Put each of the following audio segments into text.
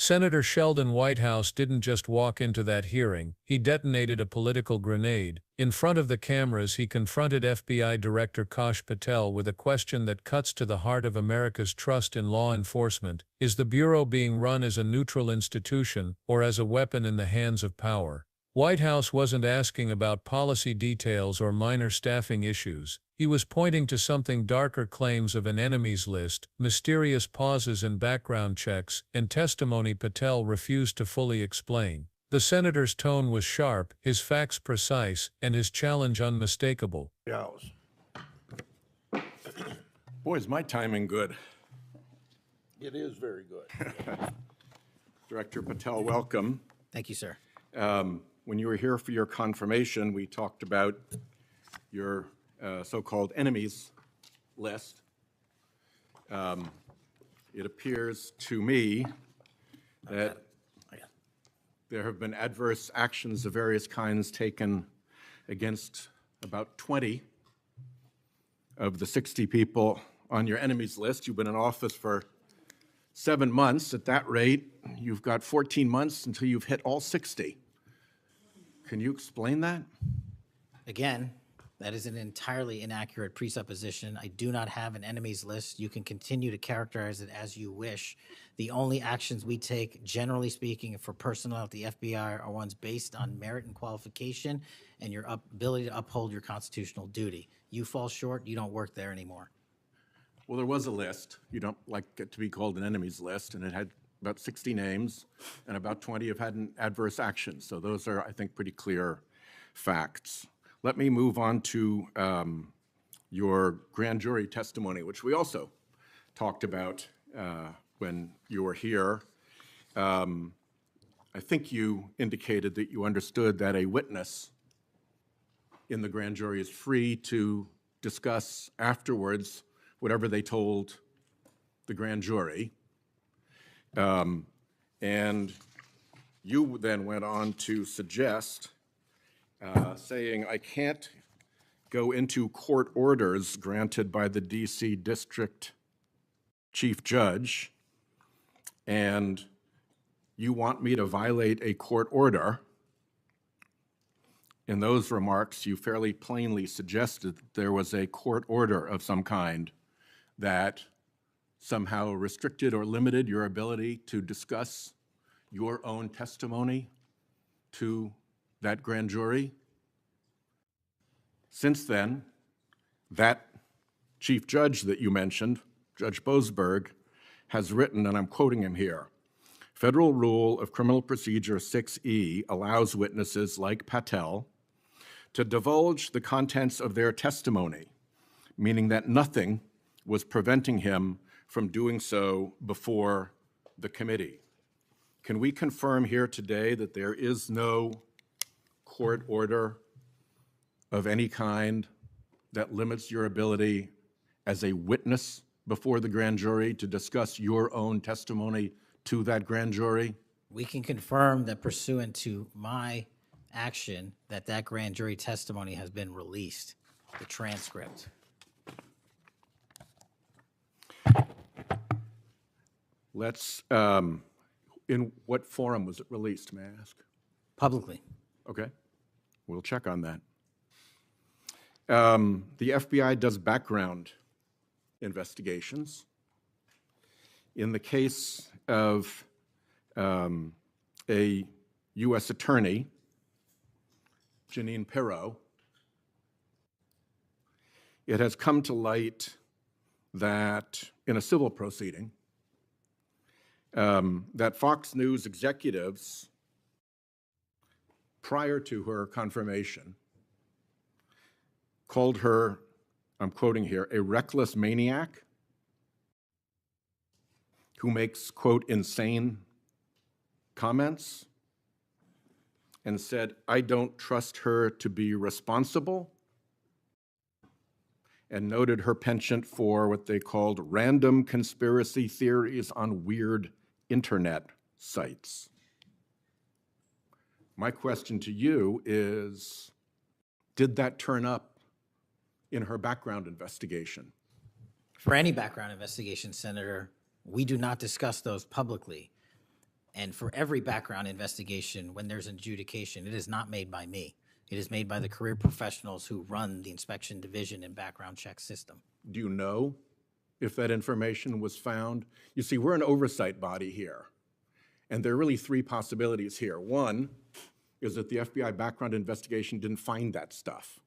Senator Sheldon Whitehouse didn't just walk into that hearing, he detonated a political grenade. In front of the cameras, he confronted FBI Director Patel with a question that cuts to the heart of America's trust in law enforcement. Is the Bureau being run as a neutral institution or as a weapon in the hands of power? Whitehouse wasn't asking about policy details or minor staffing issues. He was pointing to something darker: claims of an enemies list, mysterious pauses in background checks, and testimony Patel refused to fully explain. The senator's tone was sharp, his facts precise, and his challenge unmistakable. House. Boy, is my timing good. It is very good. Director Patel, welcome. Thank you, sir. When you were here for your confirmation, we talked about your so-called enemies list. It appears to me that there have been adverse actions of various kinds taken against about 20 of the 60 people on your enemies list. You've been in office for 7 months. At that rate, you've got 14 months until you've hit all 60. Can you explain that? Again, that is an entirely inaccurate presupposition. I do not have an enemies list. You can continue to characterize it as you wish. The only actions we take, generally speaking, for personnel at the FBI are ones based on merit and qualification and your ability to uphold your constitutional duty. You fall short, you don't work there anymore. Well, there was a list. You don't like it to be called an enemies list, and it had about 60 names, and about 20 have had an adverse action. So those are, I think, pretty clear facts. Let me move on to your grand jury testimony, which we also talked about when you were here. I think you indicated that you understood that a witness in the grand jury is free to discuss afterwards whatever they told the grand jury. And you then went on to suggest, saying, I can't go into court orders granted by the DC District Chief Judge, and you want me to violate a court order. In those remarks, you fairly plainly suggested that there was a court order of some kind that somehow restricted or limited your ability to discuss your own testimony to that grand jury. Since then, that chief judge that you mentioned, Judge Boasberg, has written, and I'm quoting him here, Federal Rule of Criminal Procedure 6E allows witnesses like Patel to divulge the contents of their testimony, meaning that nothing was preventing him from doing so before the committee. Can we confirm here today that there is no court order of any kind that limits your ability as a witness before the grand jury to discuss your own testimony to that grand jury? We can confirm that pursuant to my action, that grand jury testimony has been released, the transcript. Let's, in what forum was it released, may I ask? Publicly. Okay, we'll check on that. The FBI does background investigations. In the case of a U.S. attorney, Janine Pirro, it has come to light that in a civil proceeding, that Fox News executives, prior to her confirmation, called her, I'm quoting here, a reckless maniac who makes, quote, insane comments, and said, I don't trust her to be responsible, and noted her penchant for what they called random conspiracy theories on weird internet sites. My question to you is, did that turn up in her background investigation? For any background investigation, Senator, we do not discuss those publicly. And for every background investigation, when there's an adjudication, it is not made by me. It is made by the career professionals who run the inspection division and background check system. Do you know if that information was found? You see, we're an oversight body here, and there are really three possibilities here. One is that the FBI background investigation didn't find that stuff.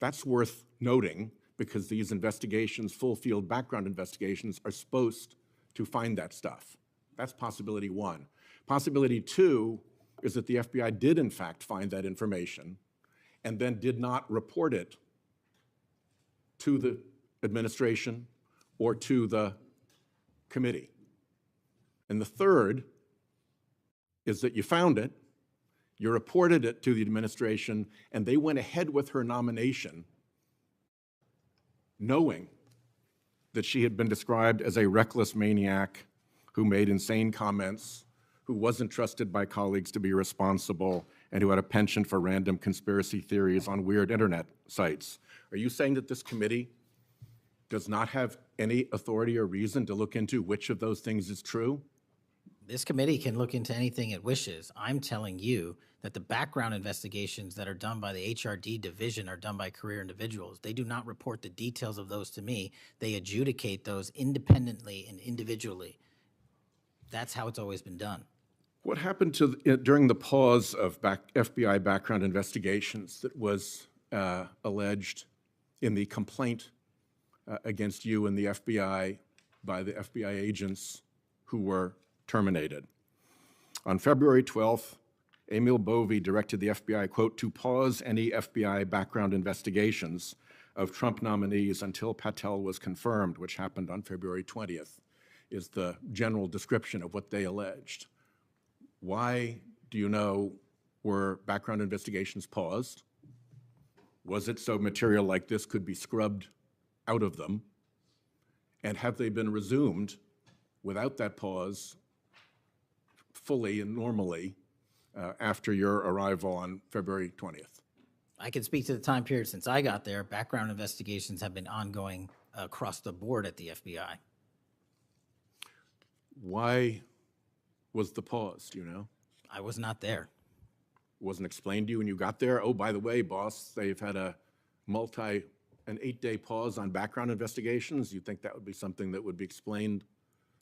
That's worth noting because these investigations, full field background investigations, are supposed to find that stuff. That's possibility one. Possibility two is that the FBI did in fact find that information and then did not report it to the administration or to the committee. And the third is that you found it, you reported it to the administration, and they went ahead with her nomination knowing that she had been described as a reckless maniac who made insane comments, who wasn't trusted by colleagues to be responsible, and who had a penchant for random conspiracy theories on weird internet sites. Are you saying that this committee does not have any authority or reason to look into which of those things is true? This committee can look into anything it wishes. I'm telling you that the background investigations that are done by the HRD division are done by career individuals. They do not report the details of those to me. They adjudicate those independently and individually. That's how it's always been done. What happened during the pause of FBI background investigations that was alleged in the complaint against you and the FBI by the FBI agents who were terminated? On February 12th, Emil Bovee directed the FBI, quote, to pause any FBI background investigations of Trump nominees until Patel was confirmed, which happened on February 20th, is the general description of what they alleged. Why, do you know, were background investigations paused? Was it so material like this could be scrubbed out of them? And have they been resumed without that pause fully and normally after your arrival on February 20th? I can speak to the time period since I got there. Background investigations have been ongoing across the board at the FBI. Why was the pause, do you know? I was not there. Wasn't explained to you when you got there? Oh, by the way, boss, they've had an 8-day pause on background investigations. You think that would be something that would be explained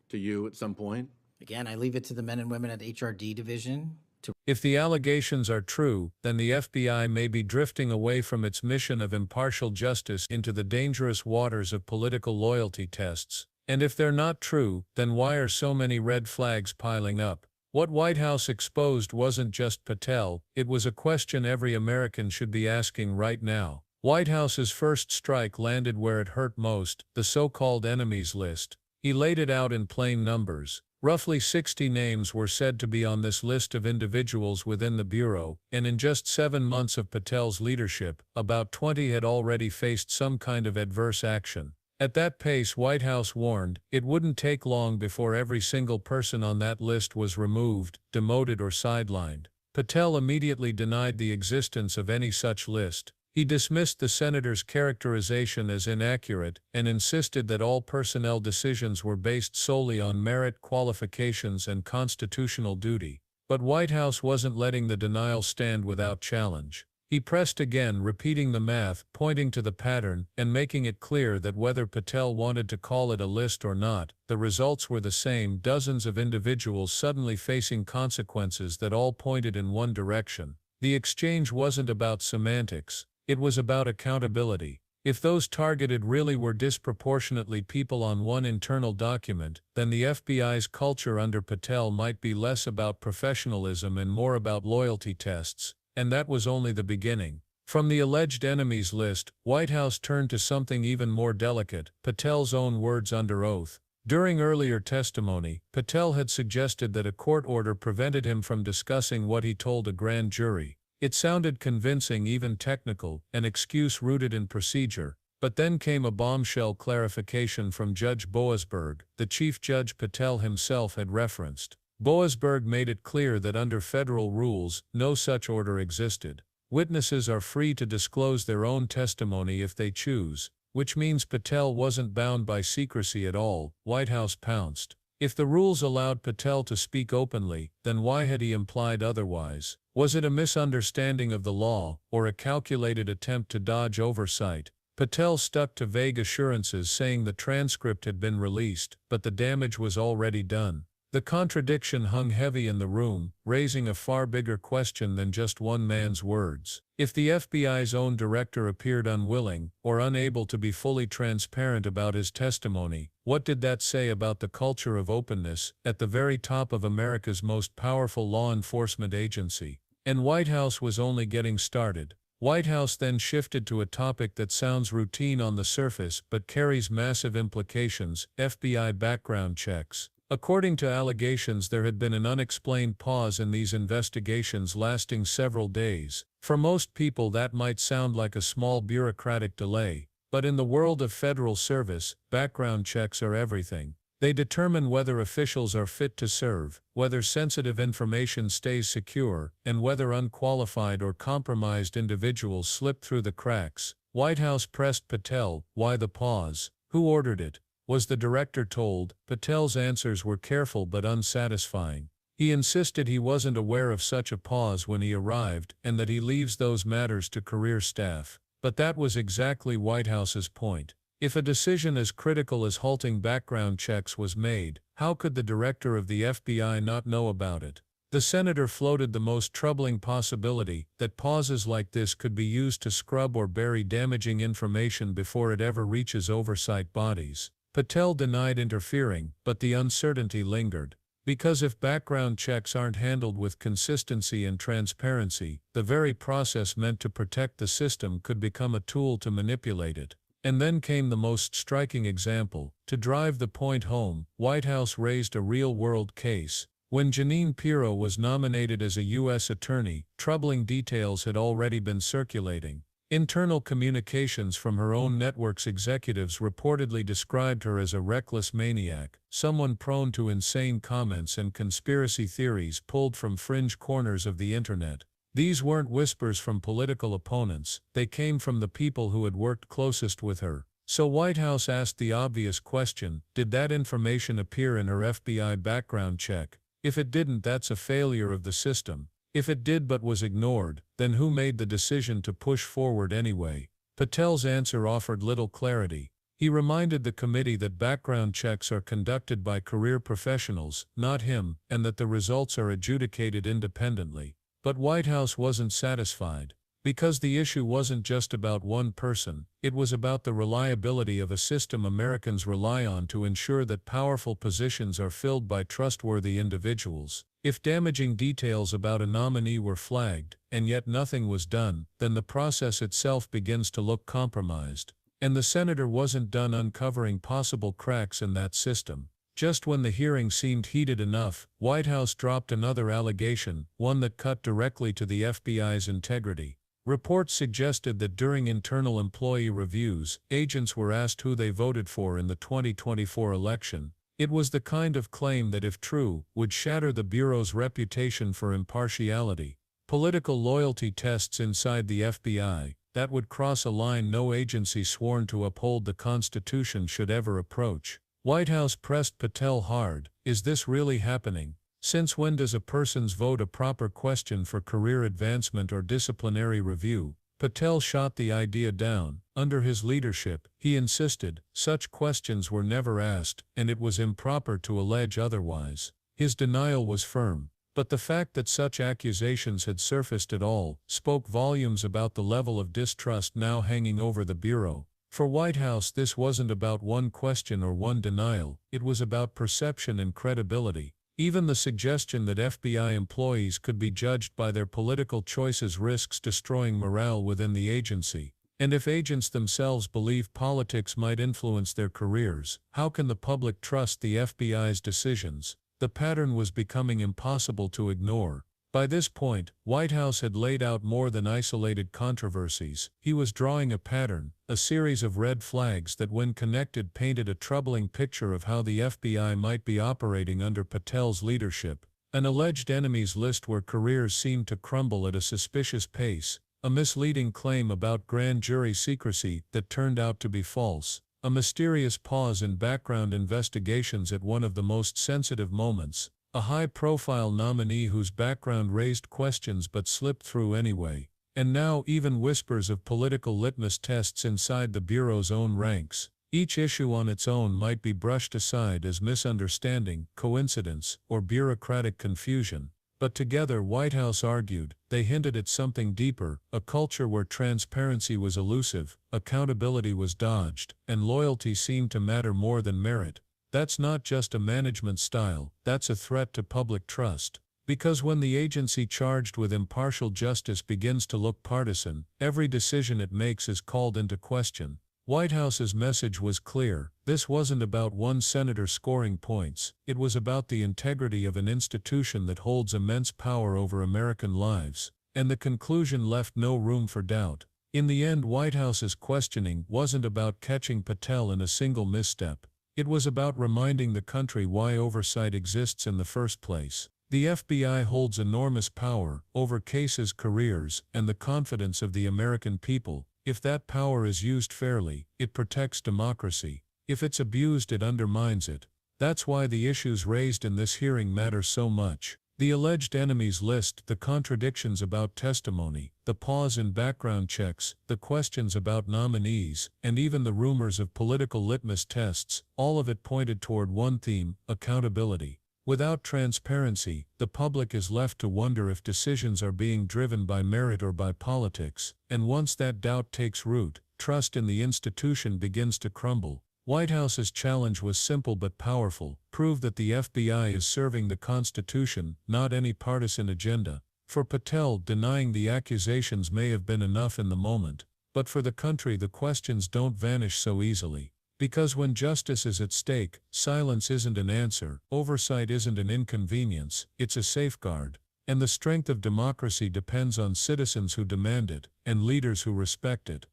to you at some point? Again, I leave it to the men and women at the HRD division to. If the allegations are true, then the FBI may be drifting away from its mission of impartial justice into the dangerous waters of political loyalty tests. And if they're not true, then why are so many red flags piling up? What Whitehouse exposed wasn't just Patel, it was a question every American should be asking right now. Whitehouse's first strike landed where it hurt most, the so-called enemies list. He laid it out in plain numbers. Roughly 60 names were said to be on this list of individuals within the Bureau, and in just 7 months of Patel's leadership, about 20 had already faced some kind of adverse action. At that pace, Whitehouse warned, it wouldn't take long before every single person on that list was removed, demoted or sidelined. Patel immediately denied the existence of any such list. He dismissed the senator's characterization as inaccurate and insisted that all personnel decisions were based solely on merit, qualifications, and constitutional duty. But Whitehouse wasn't letting the denial stand without challenge. He pressed again, repeating the math, pointing to the pattern, and making it clear that whether Patel wanted to call it a list or not, the results were the same: dozens of individuals suddenly facing consequences that all pointed in one direction. The exchange wasn't about semantics, it was about accountability. If those targeted really were disproportionately people on one internal document, then the FBI's culture under Patel might be less about professionalism and more about loyalty tests. And that was only the beginning. From the alleged enemies list, Whitehouse turned to something even more delicate, Patel's own words under oath. During earlier testimony, Patel had suggested that a court order prevented him from discussing what he told a grand jury. It sounded convincing, even technical, an excuse rooted in procedure. But then came a bombshell clarification from Judge Boasberg, the chief judge Patel himself had referenced. Boasberg made it clear that under federal rules, no such order existed. Witnesses are free to disclose their own testimony if they choose, which means Patel wasn't bound by secrecy at all. Whitehouse pounced. If the rules allowed Patel to speak openly, then why had he implied otherwise? Was it a misunderstanding of the law, or a calculated attempt to dodge oversight? Patel stuck to vague assurances saying the transcript had been released, but the damage was already done. The contradiction hung heavy in the room, raising a far bigger question than just one man's words. If the FBI's own director appeared unwilling, or unable to be fully transparent about his testimony, what did that say about the culture of openness at the very top of America's most powerful law enforcement agency? And Whitehouse was only getting started. Whitehouse then shifted to a topic that sounds routine on the surface but carries massive implications: FBI background checks. According to allegations, there had been an unexplained pause in these investigations lasting several days. For most people that might sound like a small bureaucratic delay, but in the world of federal service, background checks are everything. They determine whether officials are fit to serve, whether sensitive information stays secure, and whether unqualified or compromised individuals slip through the cracks. Whitehouse pressed Patel, why the pause? Who ordered it? Was the director told? Patel's answers were careful but unsatisfying. He insisted he wasn't aware of such a pause when he arrived, and that he leaves those matters to career staff. But that was exactly Whitehouse's point. If a decision as critical as halting background checks was made, how could the director of the FBI not know about it? The senator floated the most troubling possibility, that pauses like this could be used to scrub or bury damaging information before it ever reaches oversight bodies. Patel denied interfering, but the uncertainty lingered. Because if background checks aren't handled with consistency and transparency, the very process meant to protect the system could become a tool to manipulate it. And then came the most striking example. To drive the point home, Whitehouse raised a real-world case. When Jeanine Pirro was nominated as a U.S. attorney, troubling details had already been circulating. Internal communications from her own network's executives reportedly described her as a reckless maniac, someone prone to insane comments and conspiracy theories pulled from fringe corners of the internet. These weren't whispers from political opponents, they came from the people who had worked closest with her. So Whitehouse asked the obvious question, did that information appear in her FBI background check? If it didn't, that's a failure of the system. If it did but was ignored, then who made the decision to push forward anyway? Patel's answer offered little clarity. He reminded the committee that background checks are conducted by career professionals, not him, and that the results are adjudicated independently. But Whitehouse wasn't satisfied. Because the issue wasn't just about one person, it was about the reliability of a system Americans rely on to ensure that powerful positions are filled by trustworthy individuals. If damaging details about a nominee were flagged, and yet nothing was done, then the process itself begins to look compromised. And the senator wasn't done uncovering possible cracks in that system. Just when the hearing seemed heated enough, Whitehouse dropped another allegation, one that cut directly to the FBI's integrity. Reports suggested that during internal employee reviews, agents were asked who they voted for in the 2024 election. It was the kind of claim that, if true, would shatter the Bureau's reputation for impartiality. Political loyalty tests inside the FBI, that would cross a line no agency sworn to uphold the Constitution should ever approach. Whitehouse pressed Patel hard, is this really happening? Since when does a person's vote a proper question for career advancement or disciplinary review? Patel shot the idea down. Under his leadership, he insisted, such questions were never asked, and it was improper to allege otherwise. His denial was firm. But the fact that such accusations had surfaced at all spoke volumes about the level of distrust now hanging over the Bureau. For Whitehouse, this wasn't about one question or one denial, it was about perception and credibility. Even the suggestion that FBI employees could be judged by their political choices risks destroying morale within the agency. And if agents themselves believe politics might influence their careers, how can the public trust the FBI's decisions? The pattern was becoming impossible to ignore. By this point, Whitehouse had laid out more than isolated controversies. He was drawing a pattern, a series of red flags that when connected painted a troubling picture of how the FBI might be operating under Patel's leadership. An alleged enemies list where careers seemed to crumble at a suspicious pace, a misleading claim about grand jury secrecy that turned out to be false, A mysterious pause in background investigations at one of the most sensitive moments. A high-profile nominee whose background raised questions but slipped through anyway. And now even whispers of political litmus tests inside the Bureau's own ranks. Each issue on its own might be brushed aside as misunderstanding, coincidence, or bureaucratic confusion. But together, Whitehouse argued, they hinted at something deeper, a culture where transparency was elusive, accountability was dodged, and loyalty seemed to matter more than merit. That's not just a management style, that's a threat to public trust. Because when the agency charged with impartial justice begins to look partisan, every decision it makes is called into question. Whitehouse's message was clear. This wasn't about one senator scoring points. It was about the integrity of an institution that holds immense power over American lives. And the conclusion left no room for doubt. In the end, Whitehouse's questioning wasn't about catching Patel in a single misstep. It was about reminding the country why oversight exists in the first place. The FBI holds enormous power over cases, careers, and the confidence of the American people. If that power is used fairly, it protects democracy. If it's abused, it undermines it. That's why the issues raised in this hearing matter so much. The alleged enemies list, the contradictions about testimony, the pause in background checks, the questions about nominees, and even the rumors of political litmus tests, all of it pointed toward one theme: accountability. Without transparency, the public is left to wonder if decisions are being driven by merit or by politics, and once that doubt takes root, trust in the institution begins to crumble. Whitehouse's challenge was simple but powerful: prove that the FBI is serving the Constitution, not any partisan agenda. For Patel, denying the accusations may have been enough in the moment, but for the country the questions don't vanish so easily. Because when justice is at stake, silence isn't an answer, oversight isn't an inconvenience, it's a safeguard. And the strength of democracy depends on citizens who demand it, and leaders who respect it.